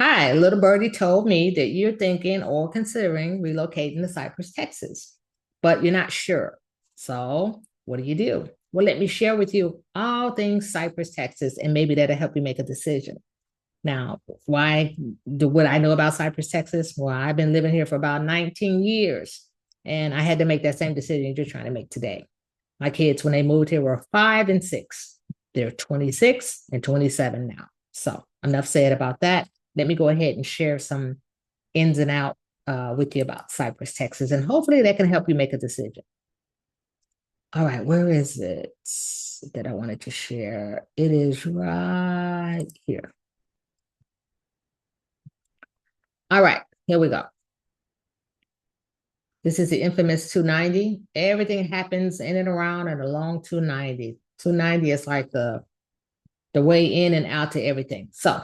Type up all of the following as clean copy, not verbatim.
Hi, little birdie told me that you're thinking or considering relocating to Cypress, Texas, but you're not sure. So, what do you do? Well, let me share with you all things Cypress, Texas, and maybe that'll help you make a decision. Now, why do what I know about Cypress, Texas? Well, I've been living here for about 19 years, and I had to make that same decision you're trying to make today. My kids, when they moved here, were 5 and 6. They're 26 and 27 now. So, enough said about that. Let me go ahead and share some ins and out with you about Cypress, Texas, and hopefully that can help you make a decision. All right, where is it that I wanted to share? It is right here. All right, here we go. This is the infamous 290. Everything happens in and around and along 290. 290 is like the way in and out to everything. So,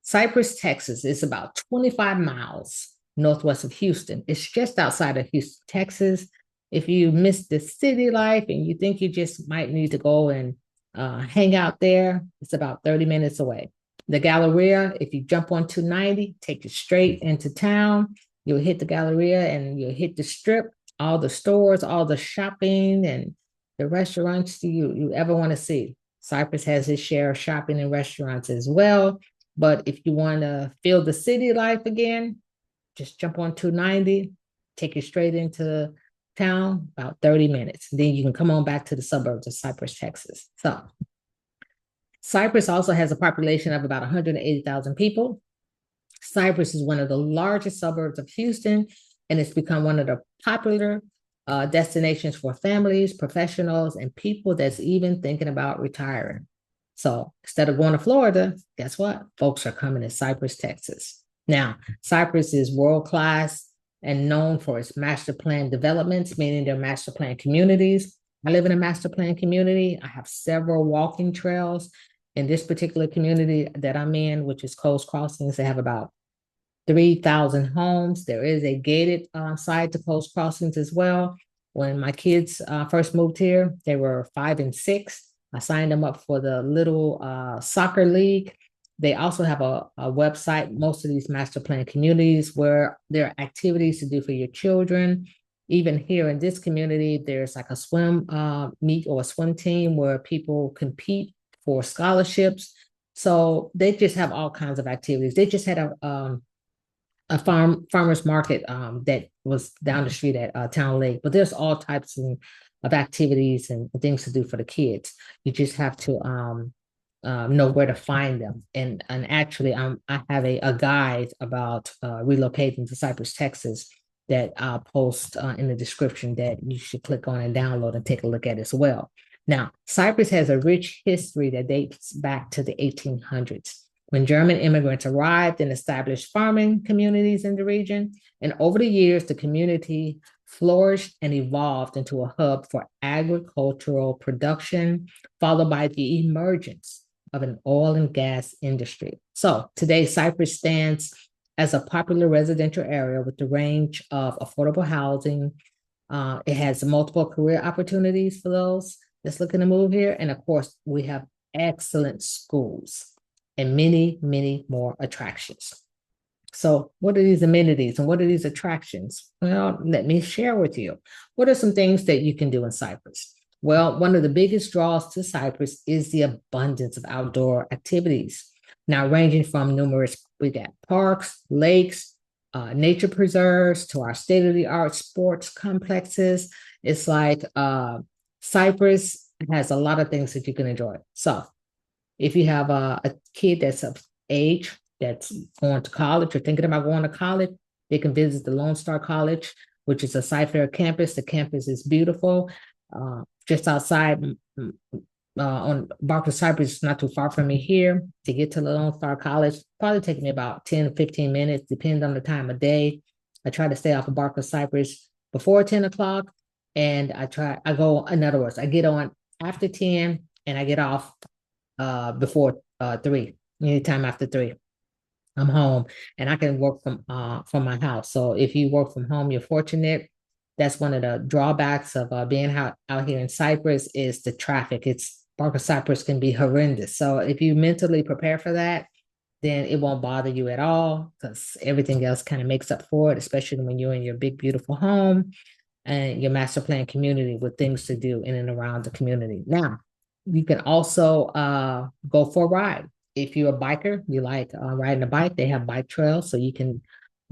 Cypress, Texas is about 25 miles northwest of Houston. It's just outside of Houston, Texas. If you miss the city life and you think you just might need to go and hang out there, it's about 30 minutes away. The Galleria, if you jump on 290, take you straight into town. You'll hit the Galleria and you'll hit the strip, all the stores, all the shopping and the restaurants you ever want to see. Cypress has its share of shopping and restaurants as well. But if you want to feel the city life again, just jump on 290, take you straight into town, about 30 minutes. Then you can come on back to the suburbs of Cypress, Texas. So Cypress also has a population of about 180,000 people. Cypress is one of the largest suburbs of Houston, and it's become one of the popular destinations for families, professionals, and people that's even thinking about retiring. So instead of going to Florida, guess what? Folks are coming to Cypress, Texas. Now, Cypress is world class and known for its master plan developments, meaning they're master plan communities. I live in a master plan community. I have several walking trails. In this particular community that I'm in, which is Coast Crossings, they have about 3,000 homes. There is a gated side to Coast Crossings as well. When my kids first moved here, they were 5 and 6. I signed them up for the little soccer league. They also have a website, most of these master plan communities, where there are activities to do for your children. Even here in this community, there's like a swim meet or a swim team where people compete for scholarships. So they just have all kinds of activities. They just had a farmers market that was down the street at Town Lake. But there's all types of activities and things to do for the kids. You just have to know where to find them. And actually, I have a guide about relocating to Cypress, Texas that I'll post in the description that you should click on and download and take a look at as well. Now, Cypress has a rich history that dates back to the 1800s when German immigrants arrived and established farming communities in the region. And over the years, the community flourished and evolved into a hub for agricultural production, followed by the emergence of an oil and gas industry. So today, Cypress stands as a popular residential area with the range of affordable housing. It has multiple career opportunities for those that's looking to move here. And of course, we have excellent schools and many, many more attractions. So, what are these amenities and what are these attractions? Well, let me share with you. What are some things that you can do in Cypress? Well, one of the biggest draws to Cypress is the abundance of outdoor activities. Now, ranging from numerous, we got parks, lakes, nature preserves to our state of the art sports complexes. It's like Cypress has a lot of things that you can enjoy. So, if you have a kid that's of age that's going to college or thinking about going to college, they can visit the Lone Star College, which is a Cy-Fair campus. The campus is beautiful. Just outside on Barker Cypress, not too far from me here. To get to the Lone Star College, probably take me about 10 15 minutes, depending on the time of day. I try to stay off of Barker Cypress before 10 o'clock. And I go, in other words, I get on after 10 and I get off before 3, anytime after 3. I'm home and I can work from my house. So if you work from home, you're fortunate. That's one of the drawbacks of being out here in Cypress is the traffic. It's Barker Cypress can be horrendous. So if you mentally prepare for that, then it won't bother you at all because everything else kind of makes up for it, especially when you're in your big, beautiful home and your master plan community with things to do in and around the community. Now, you can also go for a ride. If you're a biker, you like riding a bike, they have bike trails, so you can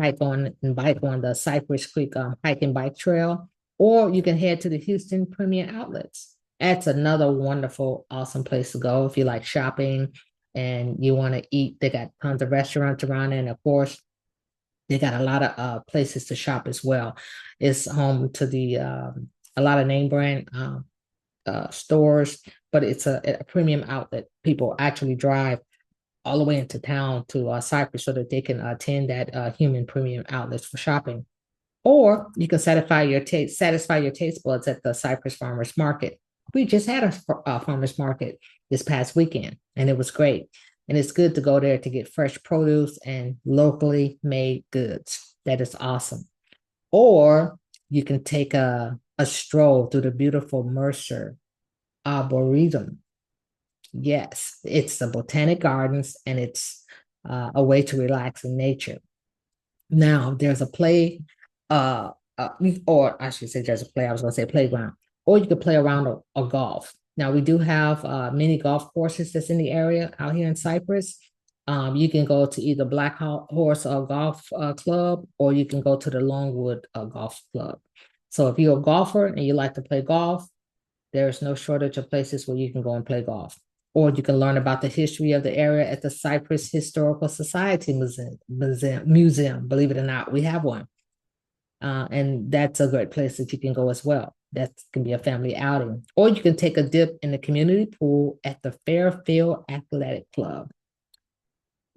hike on and bike on the Cypress Creek hike and bike trail, or you can head to the Houston Premium Outlets. That's another wonderful, awesome place to go if you like shopping and you want to eat. They got tons of restaurants around there, and of course, they got a lot of places to shop as well. It's home to the a lot of name brand stores, but it's a premium outlet. People actually drive all the way into town to Cypress so that they can attend that human premium outlets for shopping. Or you can satisfy your taste buds at the Cypress Farmers Market. We just had a farmers market this past weekend, and it was great. And it's good to go there to get fresh produce and locally made goods. That is awesome. Or you can take a stroll through the beautiful Mercer Arboretum. Yes, it's the Botanic Gardens, and it's a way to relax in nature. Now, there's a play, uh, or I should say there's a play, I was going to say playground, or you could play around a golf. Now, we do have many golf courses that's in the area out here in Cypress. You can go to either Black Horse Golf Club, or you can go to the Longwood Golf Club. So if you're a golfer and you like to play golf, there's no shortage of places where you can go and play golf. Or you can learn about the history of the area at the Cypress Historical Society Museum. Believe it or not, we have one. And that's a great place that you can go as well. That can be a family outing. Or you can take a dip in the community pool at the Fairfield Athletic Club.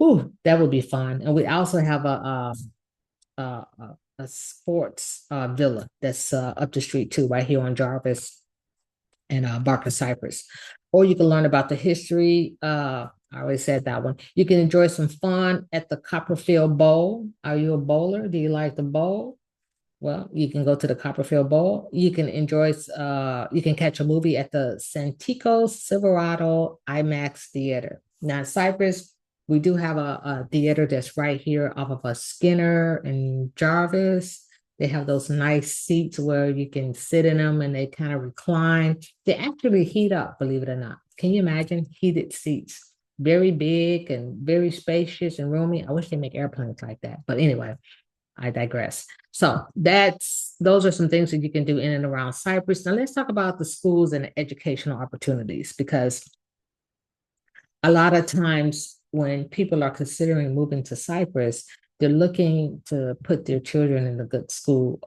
Ooh, that would be fun. And we also have a sports villa that's up the street too, right here on Jarvis and Barker Cypress. Or you can learn about the history. I already said that one. You can enjoy some fun at the Copperfield Bowl. Are you a bowler? Do you like the bowl? Well, you can go to the Copperfield Bowl. You can you can catch a movie at the Santico Silverado IMAX Theater. Now in Cypress, we do have a theater that's right here off of a Skinner and Jarvis. They have those nice seats where you can sit in them and they kind of recline. They actually heat up, believe it or not. Can you imagine heated seats? Very big and very spacious and roomy. I wish they make airplanes like that. But anyway, I digress. So those are some things that you can do in and around Cypress. Now let's talk about the schools and the educational opportunities, because a lot of times when people are considering moving to Cypress, they're looking to put their children in a good school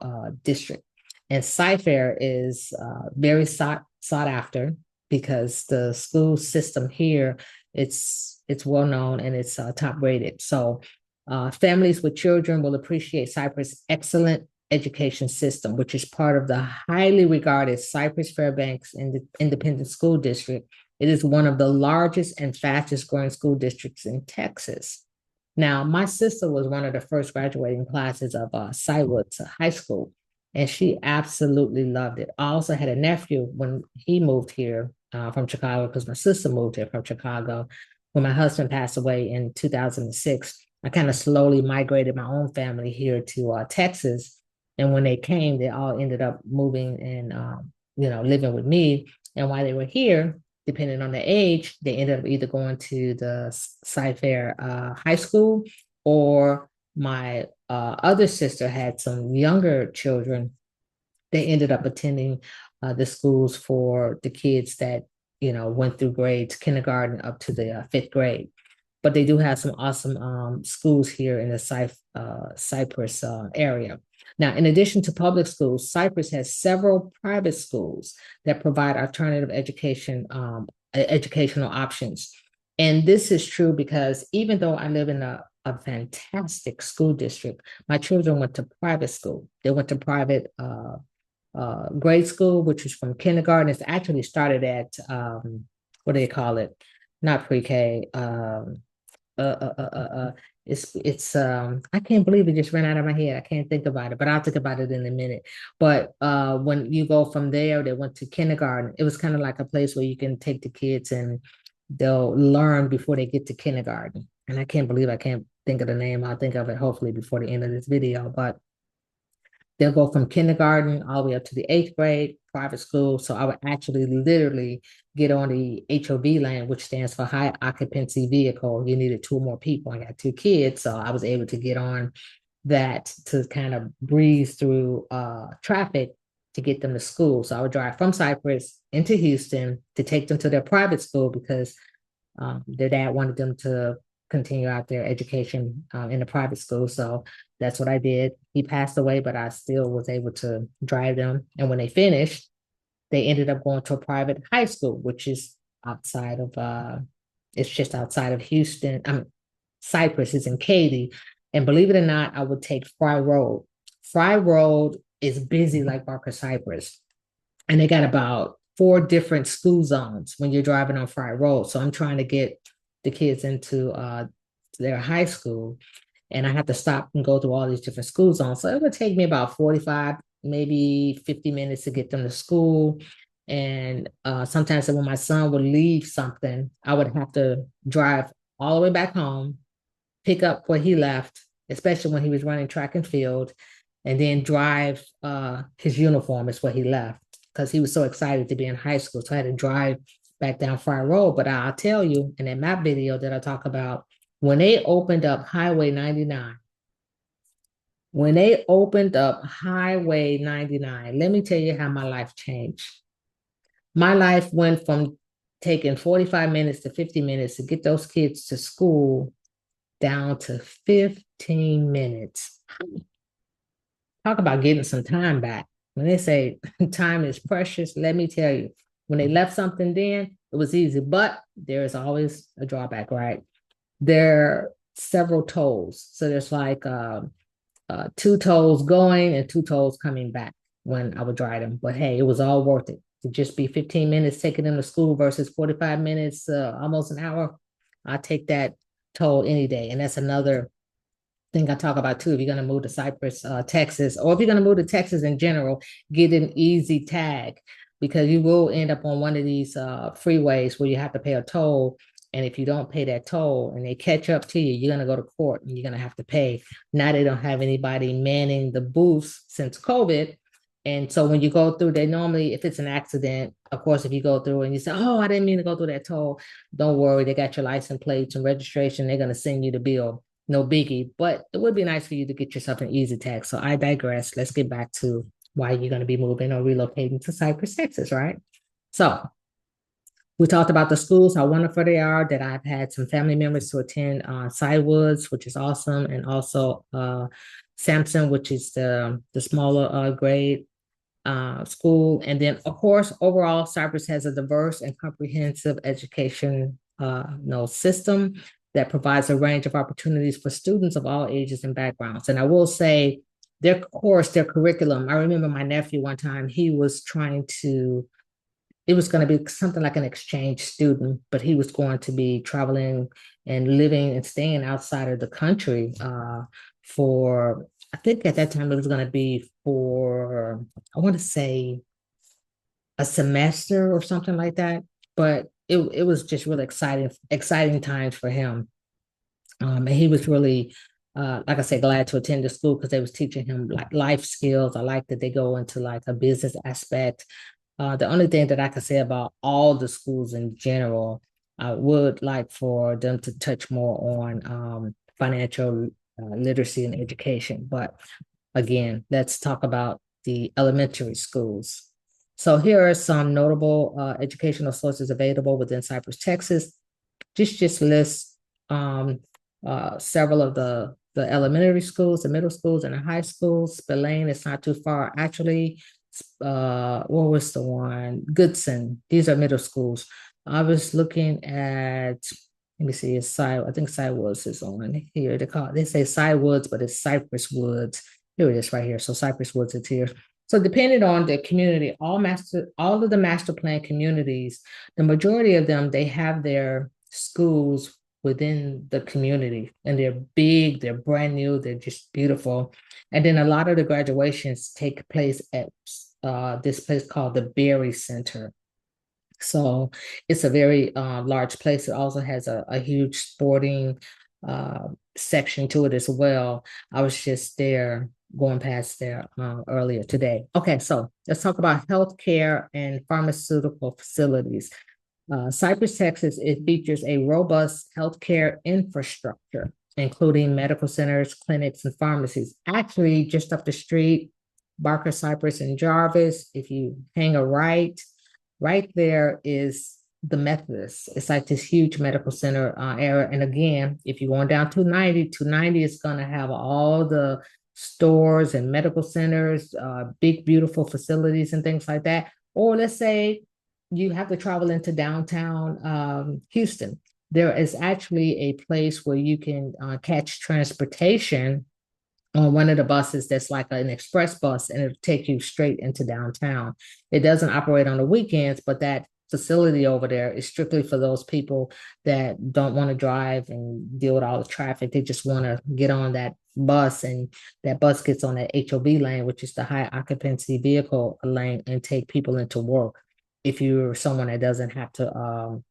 district. And Cyfair is very sought after because the school system here, it's well known and it's top rated. So families with children will appreciate Cypress' excellent education system, which is part of the highly regarded Cypress Fairbanks Independent School District. It is one of the largest and fastest growing school districts in Texas. Now, my sister was one of the first graduating classes of Cywoods High School, and she absolutely loved it. I also had a nephew when he moved here from Chicago, because my sister moved here from Chicago. When my husband passed away in 2006, I kind of slowly migrated my own family here to Texas. And when they came, they all ended up moving and, living with me. And while they were here, depending on the age, they ended up either going to the Cyfair High School, or my other sister had some younger children. They ended up attending the schools for the kids that, went through grades, kindergarten up to the fifth grade. But they do have some awesome schools here in the Cypress area. Now, in addition to public schools, Cypress has several private schools that provide alternative educational options. And this is true because even though I live in a fantastic school district, my children went to private school. They went to private grade school, which was from kindergarten. It's actually started at, what do they call it? Not pre-K. It's I can't believe it just ran out of my head. I can't think about it, but I'll think about it in a minute. But when you go from there, they went to kindergarten. It was kind of like a place where you can take the kids and they'll learn before they get to kindergarten. and I can't believe I can't think of the name. I'll think of it hopefully before the end of this video, but they'll go from kindergarten all the way up to the eighth grade, private school. So I would actually literally get on the HOV lane, which stands for high occupancy vehicle. You needed two more people. I got two kids, so I was able to get on that to kind of breeze through traffic to get them to school. So I would drive from Cypress into Houston to take them to their private school because their dad wanted them to continue out their education in the private school. So that's what I did. He passed away, but I still was able to drive them. And when they finished, they ended up going to a private high school, which is outside of, it's just outside of Houston. Cypress is in Katy. And believe it or not, I would take Fry Road. Fry Road is busy like Barker Cypress. And they got about 4 different school zones when you're driving on Fry Road. So I'm trying to get the kids into their high school, and I have to stop and go through all these different school zones. So it would take me about 45, maybe 50 minutes to get them to school. And sometimes when my son would leave something, I would have to drive all the way back home, pick up what he left, especially when he was running track and field, and then drive his uniform is what he left because he was so excited to be in high school. So I had to drive back down Fry Road. But I'll tell you in that map video that I talk about, when they opened up Highway 99, when they opened up Highway 99, let me tell you how my life changed. My life went from taking 45 minutes to 50 minutes to get those kids to school down to 15 minutes. Talk about getting some time back. When they say time is precious, let me tell you, when they left something then, it was easy, but there is always a drawback, right? There are several tolls. So there's like 2 tolls going and 2 tolls coming back when I would drive them. But hey, it was all worth it to just be 15 minutes taking them to school versus 45 minutes, almost an hour. I take that toll any day. And that's another thing I talk about too. If you're going to move to Cypress, Texas, or if you're going to move to Texas in general, get an easy tag because you will end up on one of these freeways where you have to pay a toll. And if you don't pay that toll and they catch up to you, you're going to go to court and you're going to have to pay. Now they don't have anybody manning the booths since COVID. And so when you go through, they normally, if it's an accident, of course, if you go through and you say, oh, I didn't mean to go through that toll, don't worry. They got your license plates and registration. They're going to send you the bill. No biggie, but it would be nice for you to get yourself an easy tag. So I digress. Let's get back to why you're going to be moving or relocating to Cypress, Texas, right? So we talked about the schools, how wonderful they are, that I've had some family members to attend Sidewoods, which is awesome, and also Sampson, which is the smaller grade school. And then, of course, overall, Cypress has a diverse and comprehensive education system that provides a range of opportunities for students of all ages and backgrounds. And I will say, their course, their curriculum, I remember my nephew one time, he was trying to, it was going to be something like an exchange student, but he was going to be traveling and living and staying outside of the country for, I think at that time it was going to be for, I want to say a semester or something like that. But it was just really exciting times for him. And he was really, like I said, glad to attend the school because they was teaching him like life skills. I like that they go into like a business aspect. The only thing that I can say about all the schools in general, I would like for them to touch more on financial literacy and education. But again, let's talk about the elementary schools. So here are some notable educational sources available within Cypress, Texas. Just list several of the elementary schools, the middle schools, and the high schools. Spillane is not too far. Actually, what was the one? Goodson. These are middle schools. I was looking at, let me see, it's I think Sidewoods is on here. They say Sidewoods, but it's Cypress Woods. Here it is right here. So Cypress Woods is here. So depending on the community, all of the master plan communities, the majority of them, they have their schools within the community and they're big, they're brand new, they're just beautiful. And then a lot of the graduations take place at this place called the Berry Center. So it's a very large place. It also has a huge sporting section to it as well. I was just there going past there earlier today. Okay, so let's talk about healthcare and pharmaceutical facilities. Cypress, Texas, it features a robust healthcare infrastructure, including medical centers, clinics, and pharmacies. Actually, just up the street, Barker, Cypress, and Jarvis, if you hang a right there is the Methodist. It's like this huge medical center area. And again, if you're going down 290 is going to have all the stores and medical centers, big, beautiful facilities and things like that. Or let's say you have to travel into downtown Houston. There is actually a place where you can catch transportation on one of the buses that's like an express bus, and it'll take you straight into downtown. It doesn't operate on the weekends, but that facility over there is strictly for those people that don't want to drive and deal with all the traffic. They just want to get on that bus, and that bus gets on that HOV lane, which is the high occupancy vehicle lane, and take people into work. If you're someone that doesn't have to,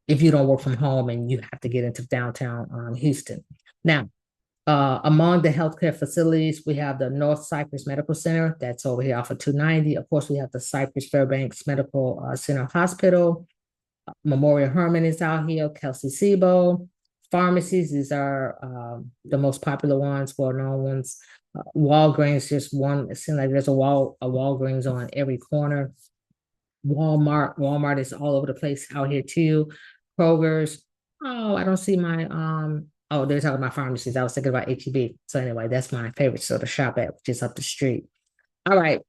if you don't work from home and you have to get into downtown Houston. Now, among the healthcare facilities, we have the North Cypress Medical Center that's over here off of 290. Of course, we have the Cypress Fairbanks Medical Center Hospital. Memorial Hermann is out here, Kelsey Sibo. Pharmacies, these are the most popular ones, well-known ones. Walgreens, just one. It seems like there's a Walgreens on every corner. Walmart is all over the place out here too. Kroger's. Oh, I don't see my oh, they're talking about pharmacies. I was thinking about HEB. So anyway, that's my favorite store to shop at, which is up the street. All right.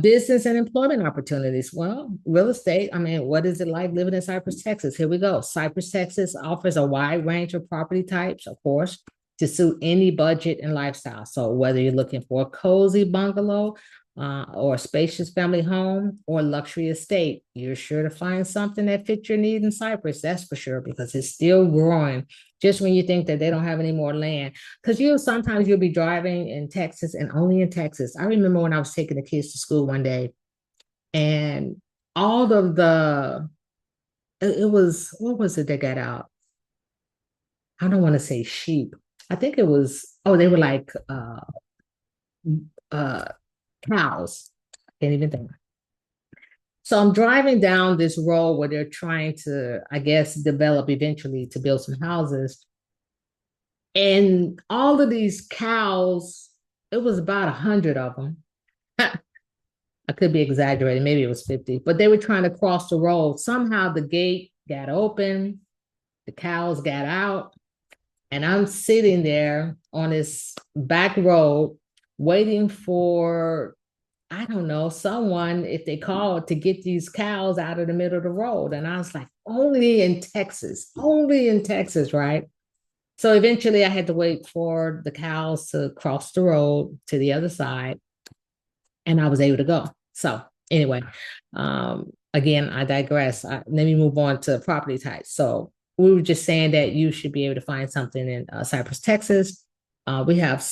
Business and employment opportunities. Well, real estate. I mean, what is it like living in Cypress, Texas? Here we go. Cypress, Texas offers a wide range of property types, of course, to suit any budget and lifestyle. So whether you're looking for a cozy bungalow, or a spacious family home or luxury estate, you're sure to find something that fits your need in Cypress. That's for sure, because it's still growing. Just when you think that they don't have any more land, because sometimes you'll be driving in Texas, and only in Texas. I remember when I was taking the kids to school one day, and all of the it was, what was it they got out? I don't want to say sheep. I think it was, oh, they were like uh cows. Can't even think. So I'm driving down this road where they're trying to, I guess, develop eventually to build some houses. And all of these cows, it was about 100 of them. I could be exaggerating, maybe it was 50, but they were trying to cross the road. Somehow the gate got open, the cows got out, and I'm sitting there on this back road waiting for, I don't know, someone, if they called, to get these cows out of the middle of the road. And I was like, only in Texas, right? So eventually I had to wait for the cows to cross the road to the other side, and I was able to go. So anyway, again, I digress. Let me move on to property types. So we were just saying that you should be able to find something in Cypress, Texas. We have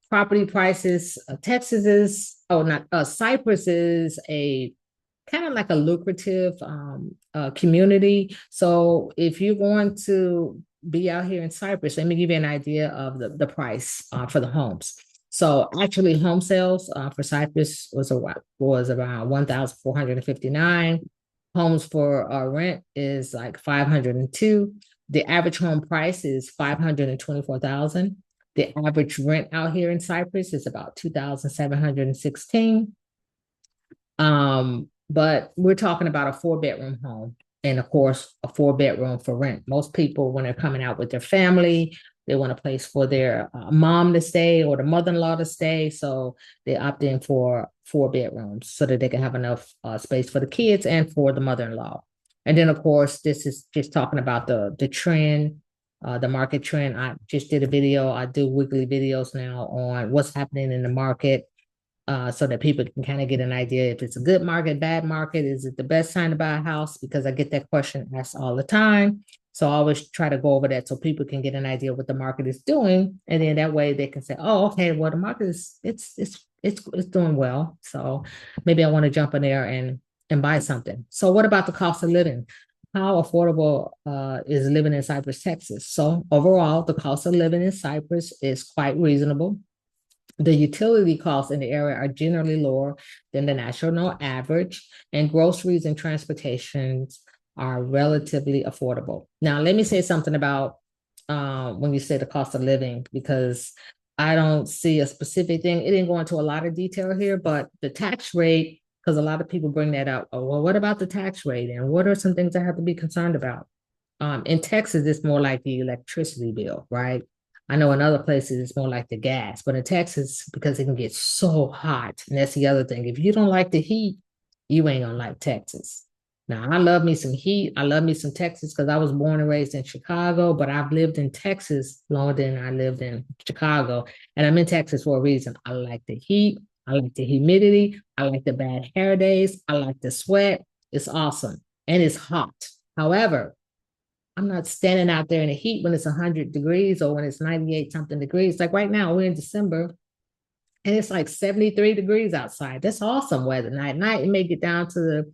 property prices. Texas is, oh, not Cypress is a kind of like a lucrative community. So if you're going to be out here in Cypress, let me give you an idea of the price for the homes. So actually, home sales for Cypress was around 1,459. Homes for rent is like 502. The average home price is 524,000. The average rent out here in Cypress is about 2,716. But we're talking about a 4-bedroom home, and of course, a 4-bedroom for rent. Most people, when they're coming out with their family, they want a place for their mom to stay or the mother-in-law to stay. So they opt in for 4 bedrooms so that they can have enough space for the kids and for the mother-in-law. And then, of course, this is just talking about the trend, the market trend. I just did a video. I do weekly videos now on what's happening in the market, so that people can kind of get an idea if it's a good market, bad market. Is it the best time to buy a house? Because I get that question asked all the time. So I always try to go over that so people can get an idea what the market is doing, and then that way they can say, "Oh, okay, well the market is it's doing well. So maybe I want to jump in there and buy something." So what about the cost of living? how affordable is living in Cypress, Texas. So overall, the cost of living in Cypress is quite reasonable. The utility costs in the area are generally lower than the national average, and groceries and transportations are relatively affordable. Now, let me say something about when you say the cost of living, because I don't see a specific thing. It didn't go into a lot of detail here, but the tax rate, because a lot of people bring that up. Oh, well, what about the tax rate? And what are some things I have to be concerned about? In Texas, it's more like the electricity bill, right? I know in other places it's more like the gas, but in Texas, because it can get so hot, and that's the other thing. If you don't like the heat, you ain't gonna like Texas. Now, I love me some heat. I love me some Texas because I was born and raised in Chicago, but I've lived in Texas longer than I lived in Chicago. And I'm in Texas for a reason. I like the heat. I like the humidity. I like the bad hair days. I like the sweat. It's awesome. And it's hot. However, I'm not standing out there in the heat when it's 100 degrees or when it's 98 something degrees. Like right now, we're in December and it's like 73 degrees outside. That's awesome weather. Now at night, it may get down to the,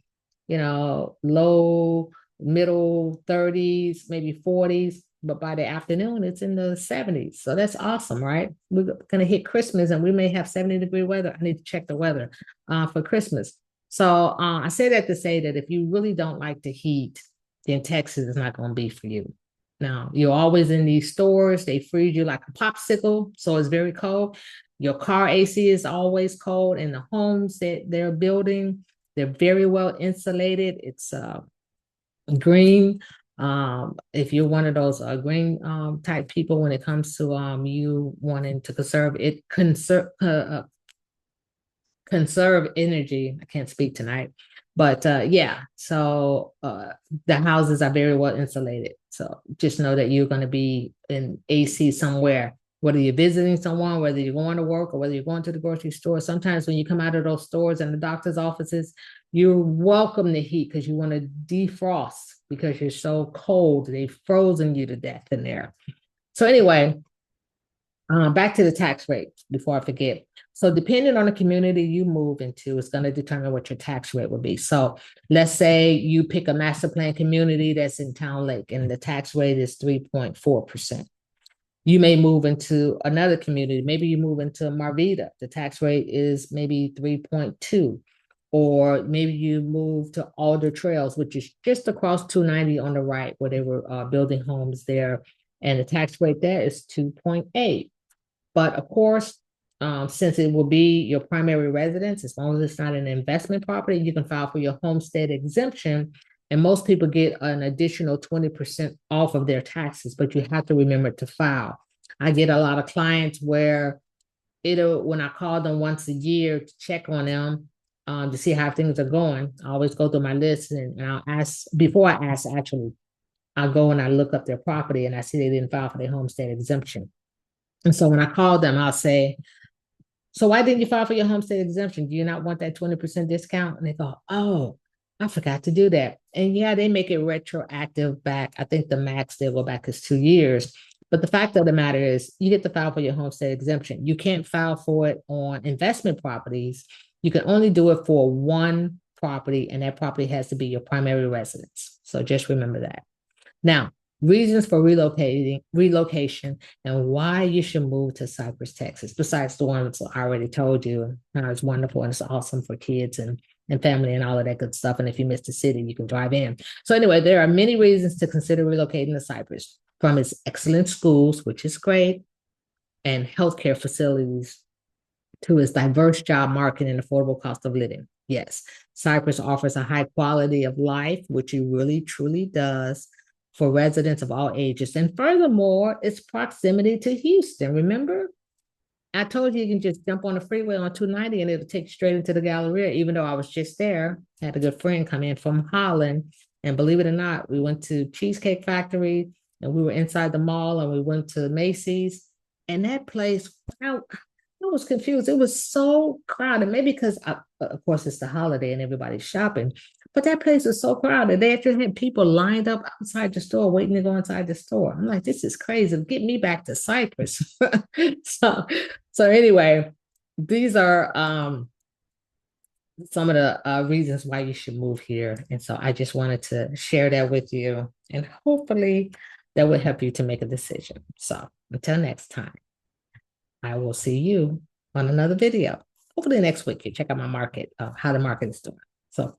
low, middle 30s, maybe 40s. But by the afternoon, it's in the 70s. So that's awesome, right? We're going to hit Christmas and we may have 70-degree weather. I need to check the weather for Christmas. So I say that to say that if you really don't like the heat, then Texas is not going to be for you. Now, you're always in these stores. They freeze you like a popsicle. So it's very cold. Your car AC is always cold. And the homes that they're building, they're very well insulated. It's green. If you're one of those green type people when it comes to you wanting to conserve energy. I can't speak tonight, but yeah. So the houses are very well insulated. So just know that you're going to be in AC somewhere, whether you're visiting someone, whether you're going to work, or whether you're going to the grocery store. Sometimes when you come out of those stores and the doctor's offices, you welcome the heat because you want to defrost because you're so cold. They've frozen you to death in there. So anyway, back to the tax rate before I forget. So depending on the community you move into, it's going to determine what your tax rate will be. So let's say you pick a master plan community that's in Town Lake and the tax rate is 3.4%. You may move into another community. Maybe you move into Marvita. The tax rate is maybe 3.2. Or maybe you move to Alder Trails, which is just across 290 on the right, where they were building homes there. And the tax rate there is 2.8. But of course, since it will be your primary residence, as long as it's not an investment property, you can file for your homestead exemption. And most people get an additional 20% off of their taxes, but you have to remember to file. I get a lot of clients where when I call them once a year to check on them, to see how things are going, I always go through my list and I'll ask, before I ask, actually, I'll go and I look up their property and I see they didn't file for their homestead exemption. And so when I call them, I'll say, so why didn't you file for your homestead exemption? Do you not want that 20% discount? And they go, oh, I forgot to do that. And yeah, they make it retroactive back. I think the max they'll go back is 2 years. But the fact of the matter is you get to file for your homestead exemption. You can't file for it on investment properties. You can only do it for one property, and that property has to be your primary residence. So just remember that. Now, reasons for relocation, and why you should move to Cypress, Texas, besides the ones I already told you. It's wonderful and it's awesome for kids and family and all of that good stuff. And if you miss the city, you can drive in. So anyway, there are many reasons to consider relocating to Cypress, from its excellent schools, which is great, and healthcare facilities, to its diverse job market and affordable cost of living. Yes, Cypress offers a high quality of life, which it really truly does, for residents of all ages. And furthermore, its proximity to Houston. Remember, I told you can just jump on the freeway on 290 and it'll take you straight into the Galleria, even though I was just there. I had a good friend come in from Holland. And believe it or not, we went to Cheesecake Factory and we were inside the mall and we went to Macy's. And that place, I was confused. It was so crowded. Maybe because, of course, it's the holiday and everybody's shopping. But that place was so crowded. They actually had people lined up outside the store waiting to go inside the store. I'm like, this is crazy. Get me back to Cypress. so anyway, these are some of the reasons why you should move here. And so I just wanted to share that with you, and hopefully that will help you to make a decision. So until next time, I will see you on another video. Hopefully next week you check out my market, how the market is doing. So